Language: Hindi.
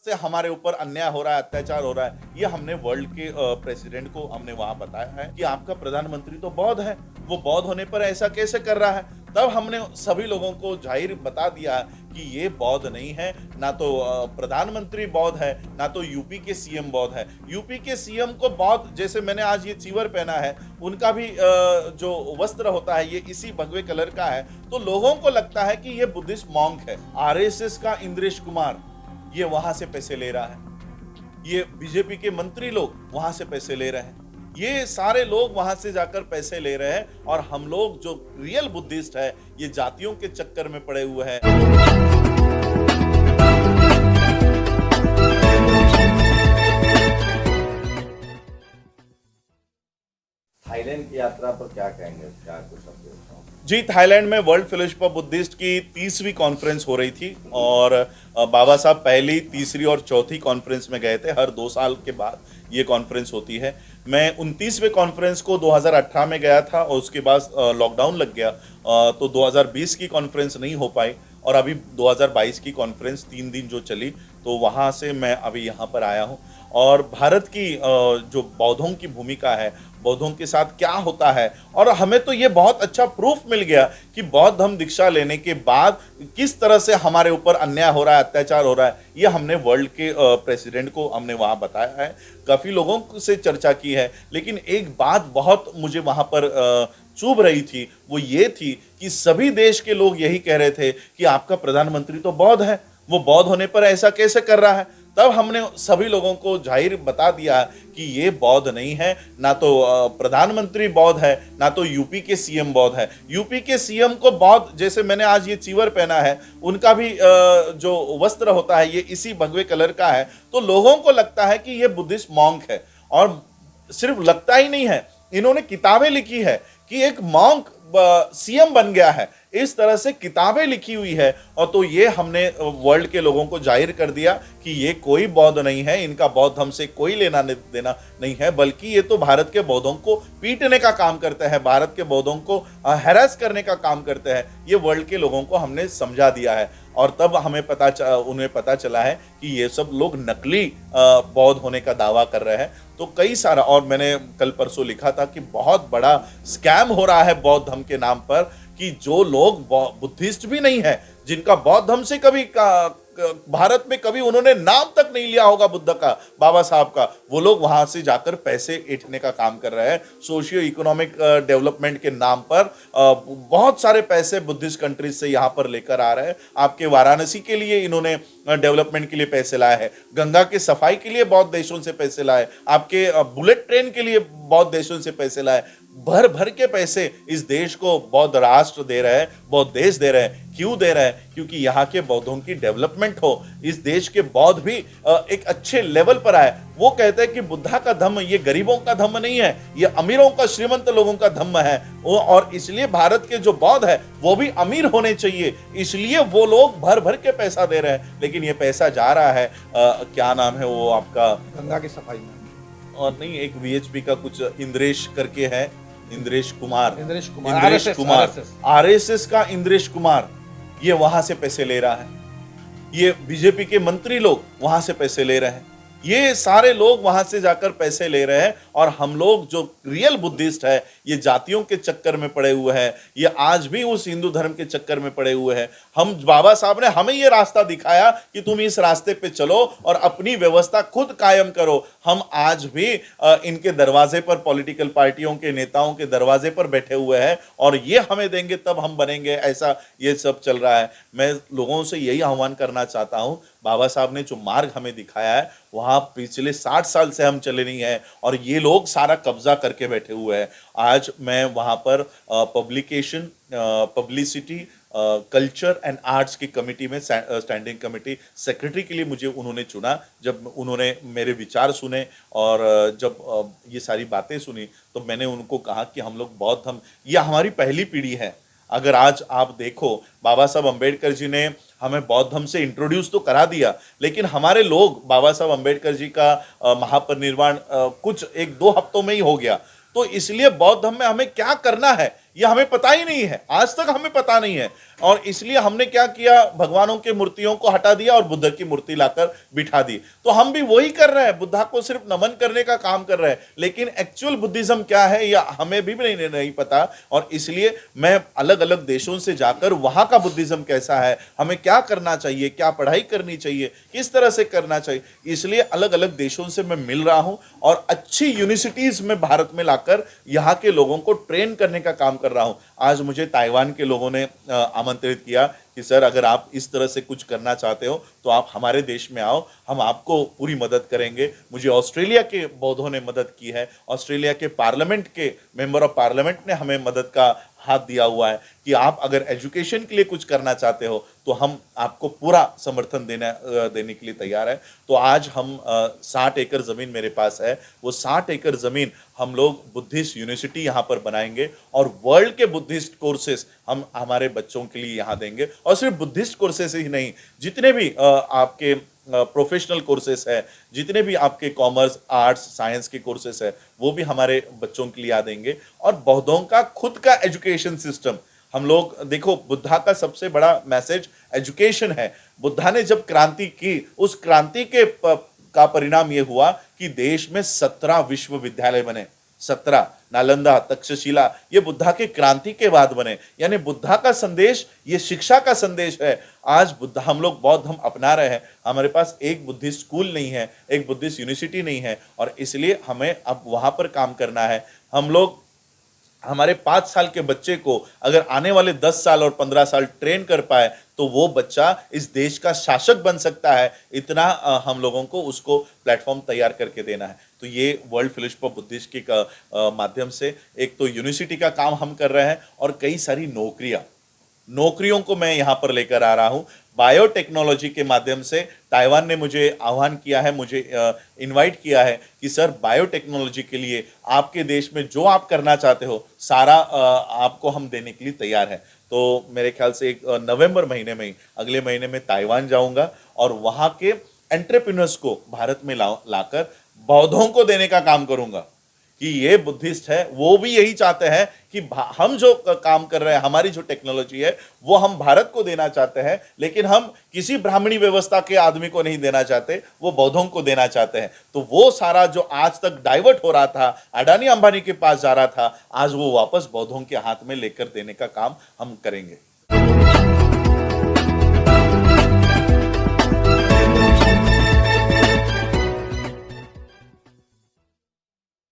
से हमारे ऊपर अन्याय हो रहा है, अत्याचार हो रहा है, ये हमने वर्ल्ड के प्रेसिडेंट को हमने वहां बताया है कि आपका प्रधानमंत्री तो बौद्ध है, वो बौद्ध होने पर ऐसा कैसे कर रहा है। तब हमने सभी लोगों को जाहिर बता दिया कि ये बौद्ध नहीं है, ना तो प्रधानमंत्री बौद्ध है, ना तो यूपी के सीएम बौद्ध है। यूपी के सीएम को बौद्ध, जैसे मैंने आज ये चीवर पहना है, उनका भी जो वस्त्र होता है ये इसी भगवे कलर का है, तो लोगों को लगता है कि ये बुद्धिस्ट मॉन्क है। आरएसएस का इंद्रेश कुमार ये वहां से पैसे ले रहा है, ये बीजेपी के मंत्री लोग वहां से पैसे ले रहे हैं, ये सारे लोग वहां से जाकर पैसे ले रहे हैं, और हम लोग जो रियल बुद्धिस्ट है ये जातियों के चक्कर में पड़े हुए हैं। थाईलैंड की यात्रा पर क्या कहेंगे, क्या कुछ अपडेट? जी, थाईलैंड में वर्ल्ड फेलोशिप ऑफ बुद्धिस्ट की 30वीं कॉन्फ्रेंस हो रही थी, और बाबा साहब पहली, तीसरी और चौथी कॉन्फ्रेंस में गए थे। हर 2 साल के बाद ये कॉन्फ्रेंस होती है। मैं 29वें कॉन्फ्रेंस को 2018 में गया था, और उसके बाद लॉकडाउन लग गया, तो 2020 की कॉन्फ्रेंस नहीं हो पाई, और अभी 2022 की कॉन्फ्रेंस 3 दिन जो चली, तो वहाँ से मैं अभी यहाँ पर आया हूँ। और भारत की जो बौद्धों की भूमिका है, बौद्धों के साथ क्या होता है, और हमें तो ये बहुत अच्छा प्रूफ मिल गया कि बौद्ध धर्म दीक्षा लेने के बाद किस तरह से हमारे ऊपर अन्याय हो रहा है, अत्याचार हो रहा है, ये हमने वर्ल्ड के प्रेसिडेंट को हमने वहाँ बताया है। काफ़ी लोगों से चर्चा की है, लेकिन एक बात बहुत मुझे वहाँ पर चुभ रही थी, वो ये थी कि सभी देश के लोग यही कह रहे थे कि आपका प्रधानमंत्री तो बौद्ध है, वो बौद्ध होने पर ऐसा कैसे कर रहा है। तब हमने सभी लोगों को जाहिर बता दिया कि ये बौद्ध नहीं है, ना तो प्रधानमंत्री बौद्ध है, ना तो यूपी के सीएम बौद्ध है। यूपी के सीएम को बौद्ध, जैसे मैंने आज ये चीवर पहना है, उनका भी जो वस्त्र होता है ये इसी भगवे कलर का है, तो लोगों को लगता है कि ये बुद्धिस्ट मॉन्क है। और सिर्फ लगता ही नहीं है, इन्होंने किताबें लिखी है कि एक मॉन्क सीएम बन गया है, इस तरह से किताबें लिखी हुई है। और तो ये हमने वर्ल्ड के लोगों को जाहिर कर दिया कि ये कोई बौद्ध नहीं है, इनका बौद्ध धर्म से कोई लेना देना नहीं है, बल्कि ये तो भारत के बौद्धों को पीटने का काम करते हैं, भारत के बौद्धों को हैरेस करने का काम करते हैं। ये वर्ल्ड के लोगों को हमने समझा दिया है, और तब हमें उन्हें पता चला है कि ये सब लोग नकली बौद्ध होने का दावा कर रहे हैं। तो कई सारा, और मैंने कल परसों लिखा था कि बहुत बड़ा स्कैम हो रहा है बौद्ध धर्म के नाम पर, कि जो लोग बुद्धिस्ट भी नहीं है, जिनका बौद्ध धर्म से कभी भारत में कभी उन्होंने नाम तक नहीं लिया होगा बुद्ध का, बाबा साहब का, वो लोग वहां से जाकर पैसे ऐंठने का काम कर रहे हैं। सोशियो इकोनॉमिक डेवलपमेंट के नाम पर बहुत सारे पैसे बुद्धिस्ट कंट्रीज से यहाँ पर लेकर आ रहे हैं। आपके वाराणसी के लिए इन्होंने डेवलपमेंट के लिए पैसे लाए हैं, गंगा के सफाई के लिए बौद्ध देशों से पैसे लाए, आपके बुलेट ट्रेन के लिए बौद्ध देशों से पैसे लाए। भर भर के पैसे इस देश को बौद्ध राष्ट्र दे रहे हैं, बौद्ध देश दे रहे हैं। क्यों दे रहे हैं? क्योंकि यहाँ के बौद्धों की डेवलपमेंट हो, इस देश के बौद्ध भी एक अच्छे लेवल पर आए। वो कहते हैं कि बुद्धा का धम्म ये गरीबों का धम्म नहीं है, ये अमीरों का, श्रीमंत लोगों का धम्म है, और इसलिए भारत के जो बौद्ध है वो भी अमीर होने चाहिए, इसलिए वो लोग भर भर के पैसा दे रहे हैं। लेकिन ये पैसा जा रहा है क्या नाम है वो आपका, गंगा की सफाई में, और नहीं, एक वीएचपी का कुछ इंद्रेश करके है, इंद्रेश कुमार, RSS आरएसएस का इंद्रेश कुमार ये वहां से पैसे ले रहा है, ये बीजेपी के मंत्री लोग वहां से पैसे ले रहे हैं, ये सारे लोग वहां से जाकर पैसे ले रहे हैं, और हम लोग जो रियल बुद्धिस्ट है ये जातियों के चक्कर में पड़े हुए हैं, ये आज भी उस हिंदू धर्म के चक्कर में पड़े हुए हैं। हम, बाबा साहब ने हमें ये रास्ता दिखाया कि तुम इस रास्ते पे चलो और अपनी व्यवस्था खुद कायम करो। हम आज भी इनके दरवाजे पर, पॉलिटिकल पार्टियों के नेताओं के दरवाजे पर बैठे हुए हैं, और ये हमें देंगे तब हम बनेंगे, ऐसा ये सब चल रहा है। मैं लोगों से यही आह्वान करना चाहता हूँ, बाबा साहब ने जो मार्ग हमें दिखाया है वहाँ पिछले 60 साल से हम चले नहीं हैं, और ये लोग सारा कब्जा करके बैठे हुए हैं। आज मैं वहाँ पर publication, publicity, culture and arts की कमेटी में स्टैंडिंग कमेटी सेक्रेटरी के लिए मुझे उन्होंने चुना। जब उन्होंने मेरे विचार सुने और जब ये सारी बातें सुनी, तो मैंने उनको कहा कि हम लोग बौद्ध धर्म, ये हमारी पहली पीढ़ी है। अगर आज आप देखो, बाबा साहब अम्बेडकर जी ने हमें बौद्ध धर्म से इंट्रोड्यूस तो करा दिया, लेकिन हमारे लोग, बाबा साहब अम्बेडकर जी का महापरिनिर्वाण कुछ 1-2 हफ्तों में ही हो गया। तो इसलिए बौद्ध धर्म में हमें क्या करना है ये हमें पता ही नहीं है, आज तक हमें पता नहीं है। और इसलिए हमने क्या किया, भगवानों के मूर्तियों को हटा दिया और बुद्ध की मूर्ति लाकर बिठा दी। तो हम भी वही कर रहे हैं, बुद्धा को सिर्फ नमन करने का काम कर रहे हैं, लेकिन एक्चुअल बुद्धिज्म क्या है या हमें भी नहीं पता। और इसलिए मैं अलग अलग देशों से जाकर वहां का बुद्धिज्म कैसा है, हमें क्या करना चाहिए, क्या पढ़ाई करनी चाहिए, किस तरह से करना चाहिए, इसलिए अलग अलग देशों से मैं मिल रहा हूं और अच्छी यूनिवर्सिटीज में भारत में लाकर यहाँ के लोगों को ट्रेन करने का काम कर रहा हूं। आज मुझे ताइवान के लोगों ने आमंत्रित किया कि सर अगर आप इस तरह से कुछ करना चाहते हो तो आप हमारे देश में आओ, हम आपको पूरी मदद करेंगे। मुझे ऑस्ट्रेलिया के बौद्धों ने मदद की है, ऑस्ट्रेलिया के पार्लियामेंट के मेंबर ऑफ पार्लियामेंट ने हमें मदद का हाथ दिया हुआ है कि आप अगर एजुकेशन के लिए कुछ करना चाहते हो तो हम आपको पूरा समर्थन देने के लिए तैयार है। तो आज हम 60 एकड़ ज़मीन मेरे पास है, वो 60 एकड़ ज़मीन हम लोग बुद्धिस्ट यूनिवर्सिटी यहाँ पर बनाएंगे और वर्ल्ड के बुद्धिस्ट कोर्सेज हम हमारे बच्चों के लिए यहाँ देंगे। और सिर्फ बुद्धिस्ट कोर्सेज ही नहीं, जितने भी आपके प्रोफेशनल कोर्सेस है, जितने भी आपके कॉमर्स, आर्ट्स, साइंस के कोर्सेस है, वो भी हमारे बच्चों के लिए आ देंगे। और बौद्धों का खुद का एजुकेशन सिस्टम हम लोग, देखो बुद्धा का सबसे बड़ा मैसेज एजुकेशन है। बुद्धा ने जब क्रांति की, उस क्रांति के का परिणाम ये हुआ कि देश में 17 विश्वविद्यालय बने, 17, नालंदा, तक्षशिला, ये बुद्धा के क्रांति के बाद बने। यानी बुद्धा का संदेश, ये शिक्षा का संदेश है। आज बुद्धा हम लोग बौद्ध हम अपना रहे हैं, हमारे पास एक बुद्धिस्ट स्कूल नहीं है, एक बुद्धिस्ट यूनिवर्सिटी नहीं है, और इसलिए हमें अब वहां पर काम करना है। हम लोग हमारे 5 साल के बच्चे को अगर आने वाले 10 साल और 15 साल ट्रेन कर पाए तो वो बच्चा इस देश का शासक बन सकता है। इतना हम लोगों को उसको प्लेटफॉर्म तैयार करके देना है। तो ये वर्ल्ड फेलोशिप ऑफ बुद्धिस्ट के माध्यम से एक तो यूनिवर्सिटी का काम हम कर रहे हैं और कई सारी नौकरियों को मैं यहाँ पर लेकर आ रहा हूँ। बायोटेक्नोलॉजी के माध्यम से ताइवान ने मुझे आह्वान किया है, मुझे इनवाइट किया है कि सर बायोटेक्नोलॉजी के लिए आपके देश में जो आप करना चाहते हो सारा आपको हम देने के लिए तैयार हैं। तो मेरे ख्याल से नवंबर महीने में ही, अगले महीने में ताइवान जाऊंगा और वहाँ के एंटरप्रेन्योर्स को भारत में लाकर बौद्धों को देने का काम करूंगा कि ये बुद्धिस्ट है, वो भी यही चाहते हैं कि हम जो काम कर रहे हैं, हमारी जो टेक्नोलॉजी है वो हम भारत को देना चाहते हैं, लेकिन हम किसी ब्राह्मणी व्यवस्था के आदमी को नहीं देना चाहते, वो बौद्धों को देना चाहते हैं। तो वो सारा जो आज तक डाइवर्ट हो रहा था, अडानी अंबानी के पास जा रहा था, आज वो वापस बौद्धों के हाथ में लेकर देने का काम हम करेंगे।